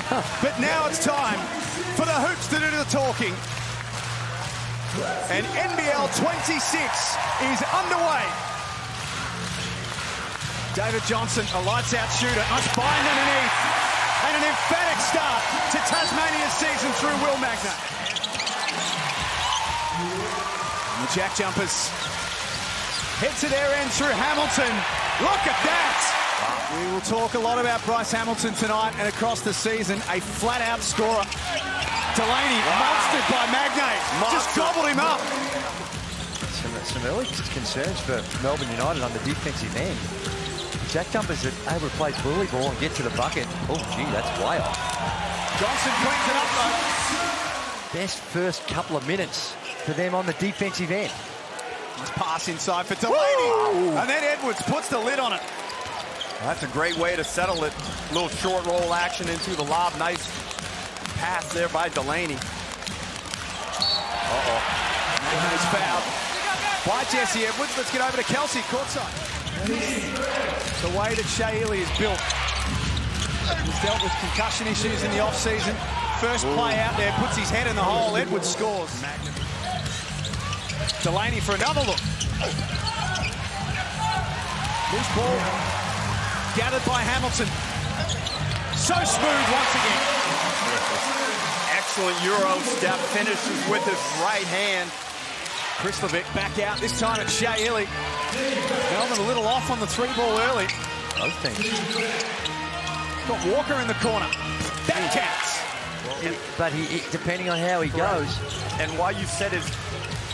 But now it's time for the hoops to do the talking. And NBL 26 is underway. David Johnson, a lights-out shooter, must bind underneath. And an emphatic start to Tasmania's season through Will Magner. And the Jack Jumpers head to their end through Hamilton. Look at that! We will talk a lot about Bryce Hamilton tonight and across the season. A flat-out scorer. Delaney, monstered by Magnay. Just gobbled him up. Some early concerns for Melbourne United on the defensive end. Jack Jumpers are able to play bully ball and get to the bucket. Oh, gee, that's way off. Johnson cleans it up, though. Best first couple of minutes for them on the defensive end. Nice pass inside for Delaney. Woo! And then Edwards puts the lid on it. That's a great way to settle it. A little short roll action into the lob. Nice pass there by Delaney. Nice foul by Jesse Edwards. Let's get over to Kelsey, courtside. The way that Shea Ili is built. He's dealt with concussion issues in the off-season. First play out there, puts his head in the hole. Edwards scores. Delaney for another look. Loose ball gathered by Hamilton. So smooth once again. Excellent Euro step, finishes with his right hand. Krislovic back out, this time it's Shea Ili. Melbourne a little off on the three ball early. Both teams. Got Walker in the corner. Backcounts. But he, depending on how he goes. And while you said it's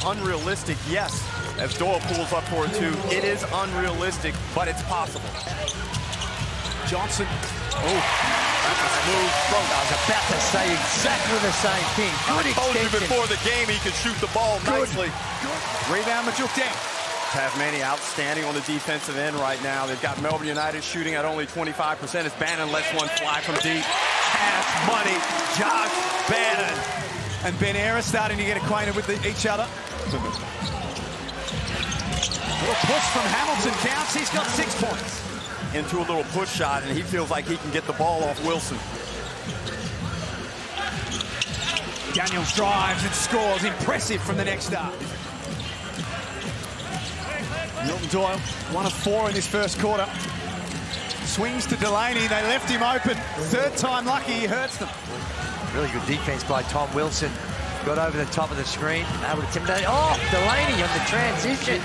unrealistic, yes, as Doyle pulls up for it too, it is unrealistic, but it's possible. Johnson. Oh, that's a smooth stroke. I was about to say exactly the same thing. Good I told you extension. before the game he could shoot the ball nicely. Good. Rebound, Majukdang. Tasmania outstanding on the defensive end right now. They've got Melbourne United shooting at only 25%. As Bannon lets one fly from deep. Cash money, Josh Bannon. And Ben Ayres starting to get acquainted with each other. Little push from Hamilton counts. He's got 6 points. Into a little push shot, and he feels like he can get the ball off Wilson. Daniels drives and scores. Impressive from the next start. Milton Doyle, 1 of 4 in this first quarter. Swings to Delaney. They left him open. Third time lucky, he hurts them. Really good defense by Tom Wilson. Got over the top of the screen. Able to intimidate. Oh, Delaney on the transition.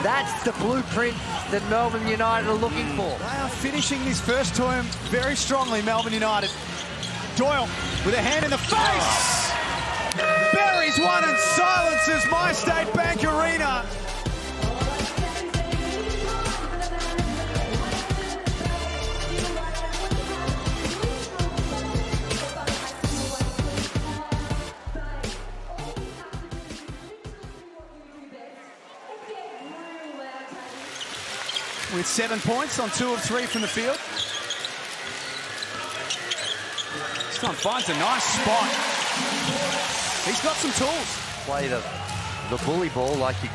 That's the blueprint that Melbourne United are looking for. They are finishing this first term very strongly, Melbourne United. Doyle with a hand in the face. Buries one and silences MyState Bank Arena. With 7 points on 2 of 3 from the field. This time finds a nice spot. He's got some tools. Play the bully ball like he...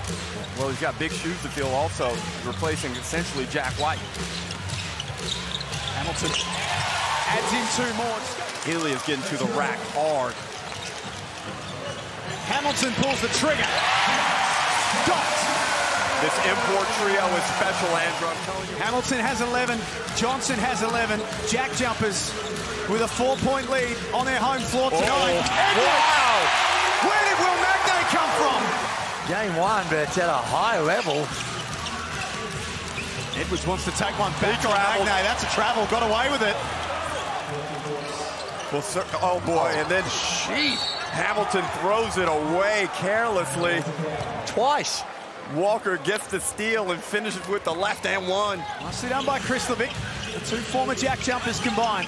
Well, he's got big shoes to fill also, replacing essentially Jack White. Hamilton adds in 2 more. Ili is getting to the rack hard. Hamilton pulls the trigger. Got it. This import trio is special, Andrew. I'm telling you. Hamilton has 11. Johnson has 11. Jack Jumpers with a 4-point lead on their home floor tonight. Wow! Where did Will Magnay come from? Game 1, but it's at a high level. Edwards wants to take one back on traveled. Magnay. That's a travel. Got away with it. Well, oh boy, and then Hamilton throws it away carelessly. Twice. Walker gets the steal and finishes with the left and one. Nicely done by Krislovic. The 2 former Jack Jumpers combined.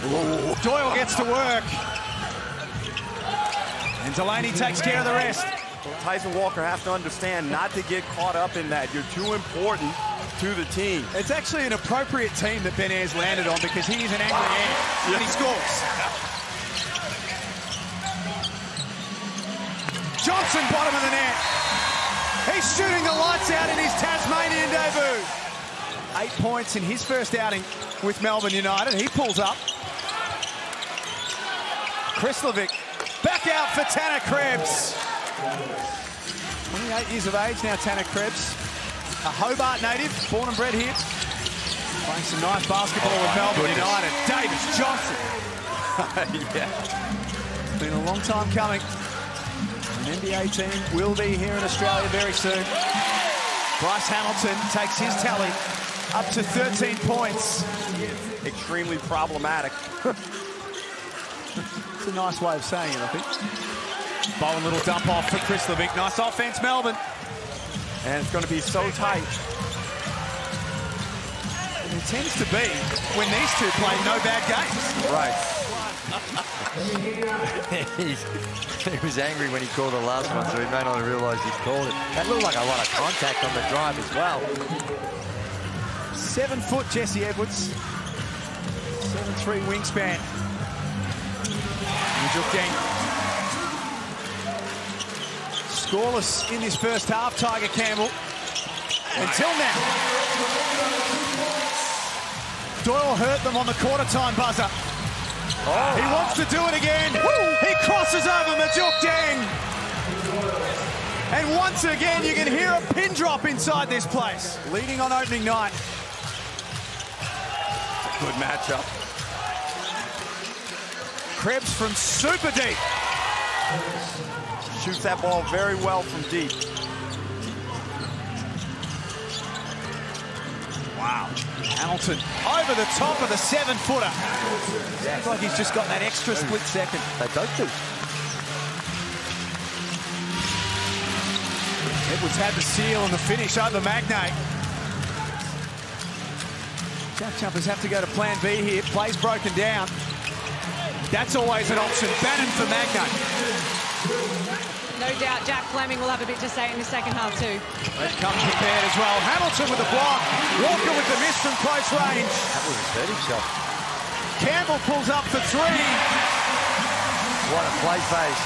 Ooh. Doyle gets to work. And Delaney takes care of the rest. Tyson Walker has to understand not to get caught up in that. You're too important to the team. It's actually an appropriate team that Ben Ayres landed on because he is an angry man. And he scores. Johnson, bottom of the net. He's shooting the lights out in his Tasmanian debut. 8 points in his first outing with Melbourne United. He pulls up. Krislovic back out for Tanner Krebs. 28 years of age now, Tanner Krebs. A Hobart native, born and bred here. Playing some nice basketball with Melbourne United. Davis Johnson. Yeah. It's been a long time coming. An NBA team will be here in Australia very soon. Bryce Hamilton takes his tally up to 13 points. Extremely problematic. It's a nice way of saying it, I think. Bowen, little dump off for Krislovic. Nice offense, Melbourne. And it's going to be so tight. And it tends to be when these two play no bad games. Right. He was angry when he called the last one, so he may not have realised he'd called it. That looked like a lot of contact on the drive as well. 7 foot Jesse Edwards. 7'3" wingspan. Njuk Deng. Scoreless in this first half, Tiger Campbell. Until now. Doyle hurt them on the quarter-time buzzer. He wants to do it again. He crosses over Njuk Deng. And once again, you can hear a pin drop inside this place. Leading on opening night. Good matchup. Krebs from super deep. Shoots that ball very well from deep. Wow. Hamilton over the top of the 7-footer. Sounds like he's just got that extra split second. They don't do. Edwards had the seal and the finish over Magnay. Jack Jumpers have to go to plan B here. Play's broken down. That's always an option. Bannon for Magnay. No doubt Jack Fleming will have a bit to say in the second half too. They come prepared as well. Hamilton with the block. Walker with the miss from close range. That was a 30 shot. Campbell pulls up for 3. What a play phase.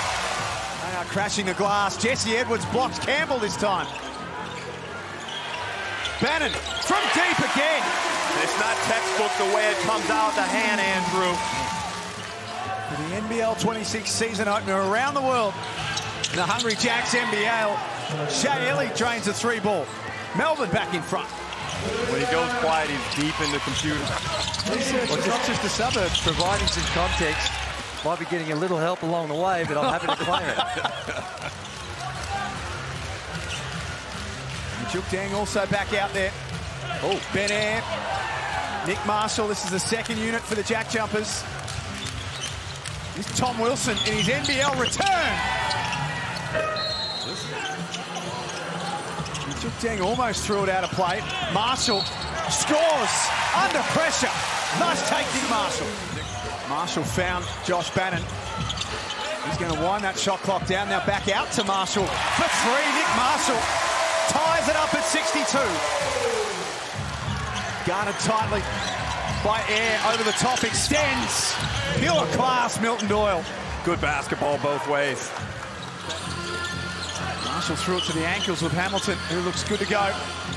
They are crashing the glass. Jesse Edwards blocks Campbell this time. Bannon from deep again. It's not textbook the way it comes out the hand, Andrew. For the NBL 26 season opener around the world. The Hungry Jacks NBL. Shea Ellie drains a 3-ball. Melbourne back in front. When he goes quiet, he's deep in the computer. Research is not just a suburb. Providing some context. Might be getting a little help along the way, but I'm happy to claim it. Njuk Deng also back out there. Oh, Ben Air. Nick Marshall, this is the second unit for the Jack Jumpers. This is Tom Wilson in his NBL return. Njuk Deng almost threw it out of play. Marshall scores under pressure. Nice take, Nick Marshall. Marshall found Josh Bannon. He's going to wind that shot clock down. Now back out to Marshall for 3. Nick Marshall ties it up at 62. Guarded tightly by Air, over the top, extends. Pure class, Milton Doyle. Good basketball both ways. Marshall threw it to the ankles of Hamilton, who looks good to go.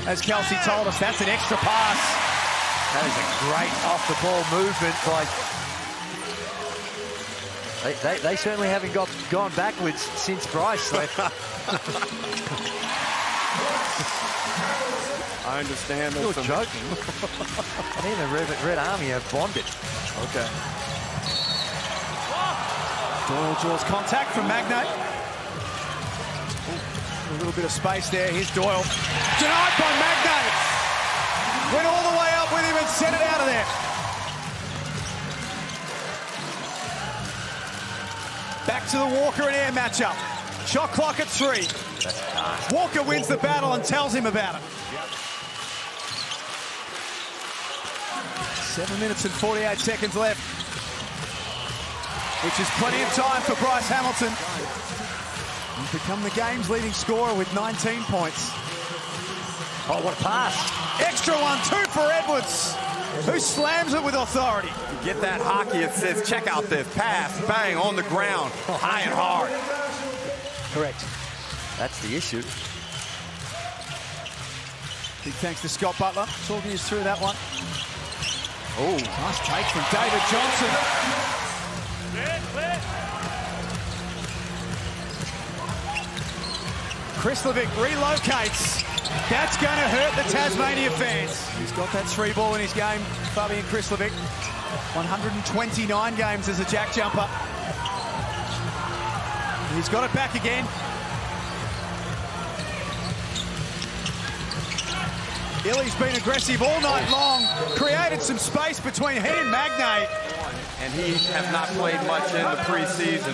As Kelsey told us, that's an extra pass. That is a great off-the-ball movement by... They certainly haven't gone backwards since Bryce left. I understand. You're joking. Me and the Red Army have bonded. Okay. Doyle draws contact from Magnay. A little bit of space there. Here's Doyle. Denied by Magnay. Went all the way up with him and sent it out of there. Back to the Walker and Air matchup. Shot clock at 3. Walker wins the battle and tells him about it. 7 minutes and 48 seconds left, which is plenty of time for Bryce Hamilton. He's become the game's leading scorer with 19 points. Oh, what a pass. Extra one, 2 for Edwards, who slams it with authority. Get that hockey assist. Check out this pass. Bang, on the ground. High and hard. Correct. That's the issue. Big thanks to Scott Butler talking us through that one. Oh, Nice take from David Johnson. Krislovic relocates. That's going to hurt the Tasmania fans. He's got that 3 ball in his game, Fabian Krislovic. 129 games as a jack jumper. He's got it back again. Illy's been aggressive all night long, created some space between he and Magnay. and he has not played much in the preseason.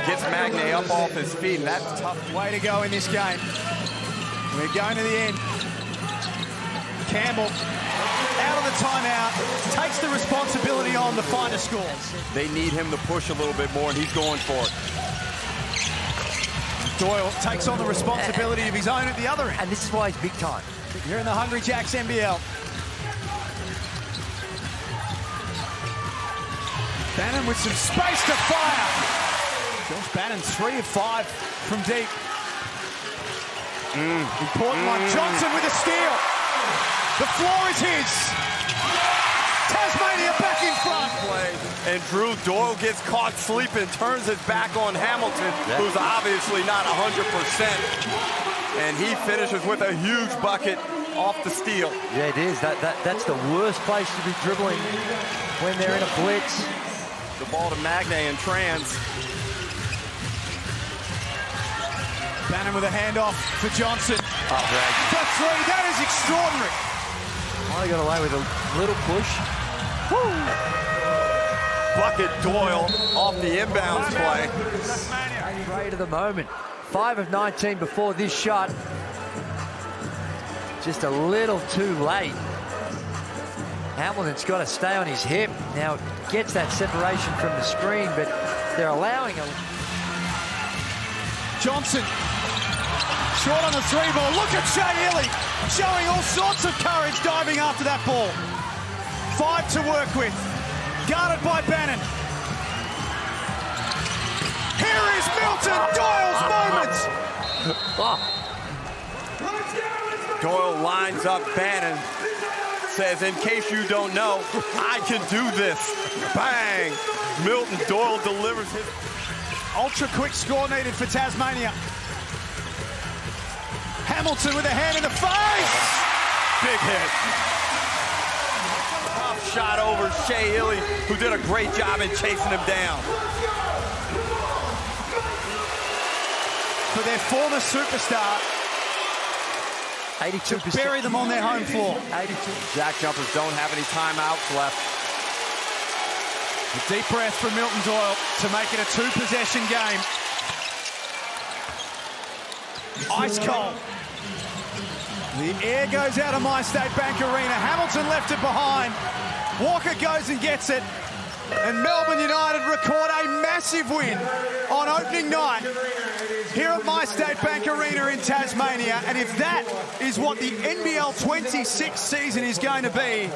Gets Magnay up off his feet, and that's tough. Way to go in this game. We're going to the end. Campbell out of the timeout, takes the responsibility on to find a score. They need him to push a little bit more, and he's going for it. Doyle takes on the responsibility of his own at the other end. And this is why he's big time. You're in the Hungry Jacks NBL. Bannon with some space to fire. Josh Bannon 3 of 5 from deep. Important one. Johnson with a steal. The floor is his. Tasmania back in front. And Drew Doyle gets caught sleeping, turns his back on Hamilton, who's obviously not 100%. And he finishes with a huge bucket off the steal. Yeah, it is. That's the worst place to be dribbling when they're in a blitz. The ball to Magnay and trans. Bannon with a handoff for Johnson. Oh, right. For 3, that is extraordinary. Well, he got away with a little push. Woo! Bucket Doyle off the inbounds play. Great of the moment. 5 of 19 before this shot. Just a little too late. Hamilton's got to stay on his hip. Now gets that separation from the screen, but they're allowing a... Johnson, short on the 3 ball. Look at Shea Illy, showing all sorts of courage diving after that ball. 5 to work with, guarded by Bannon. Here is Milton, Doyle's moment. Doyle lines up Bannon, says, in case you don't know, I can do this. Bang! Milton Doyle delivers his... Ultra quick score needed for Tasmania. Hamilton with a hand in the face. Big hit. Top shot over Shea Illy, who did a great job in chasing him down. For their former superstar, 82%. to bury them on their home floor. 82. Jack jumpers don't have any timeouts left. A deep breath from Milton Doyle to make it a 2-possession game. Ice cold. The air goes out of MyState Bank Arena. Hamilton left it behind. Walker goes and gets it. And Melbourne United record a massive win on opening night here at MyState Bank Arena in Tasmania. And if that is what the NBL 26 season is going to be,